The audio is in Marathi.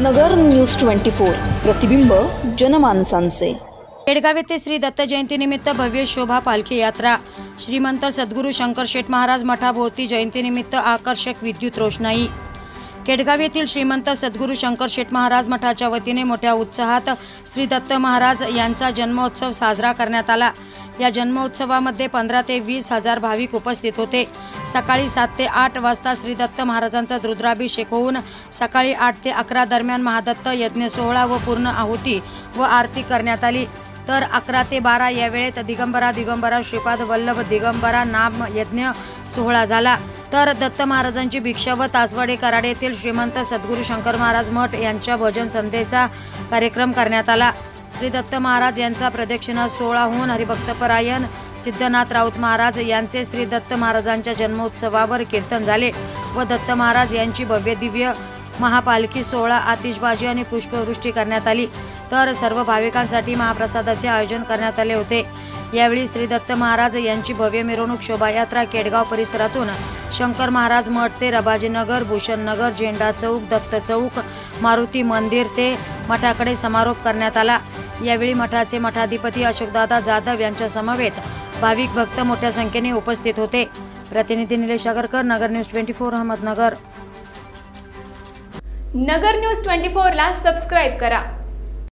नगर न्यूज 24 प्रतिबिंब जनमानसांचे। केडगाव येथे श्री दत्त जयंतीनिमित्त भव्य शोभा पालखी यात्रा। श्रीमंत सद्गुरू शंकर शेठ महाराज मठाभोवती जयंतीनिमित्त आकर्षक विद्युत रोषणाई। केडगाव येथील श्रीमंत सद्गुरू शंकर शेठ महाराज मठाच्या वतीने मोठ्या उत्साहात श्री दत्त महाराज यांचा जन्मोत्सव साजरा करण्यात आला। या जन्मोत्सवामध्ये 15 ते 20 हजार भाविक उपस्थित होते। सकाळी 7 ते 8 वाजता श्री दत्त महाराजांचा रुद्राभिषेक होऊन सकाळी 8 ते 11 दरम्यान महादत्त यज्ञ सोहळा व पूर्ण आहुती व आरती करण्यात आली। तर 11 ते 12 या वेळेत दिगंबरा श्रीपाद वल्लभ दिगंबरा नाम यज्ञ सोहळा झाला। तर दत्त महाराजांची भिक्षा व तासवाडे कराड येथील श्रीमंत सद्गुरू शंकर महाराज मठ यांच्या भजन संध्येचा कार्यक्रम करण्यात आला। श्री दत्त महाराज यांचा प्रदक्षिणा सोहळा होऊन हरिभक्तपरायण सिद्धनाथ राऊत महाराज यांचे श्री दत्त महाराजांच्या जन्मोत्सवावर कीर्तन झाले व दत्त महाराज यांची भव्य दिव्य महापालखी सोहळा आतिषबाजी आणि पुष्पवृष्टी करण्यात आली। तर सर्व भाविकांसाठी महाप्रसादाचे आयोजन करण्यात आले होते। यावेळी श्री दत्त महाराज यांची भव्य मिरवणूक शोभायात्रा केडगाव परिसरातून शंकर महाराज मठ ते रबाजीनगर भूषणनगर झेंडा चौक दत्त चौक मारुती मंदिर ते मठाकडे समारोप करण्यात आला। यावेळी मठाचे मठाधिपती अशोकदादा जाधव यांच्या समवेत भाविक भक्त मोठ्या संख्येने उपस्थित होते। प्रतिनिधी निलेश आगरकर, नगर न्यूज 24 अहमदनगर। नगर न्यूज 24 ला सबस्क्राइब करा।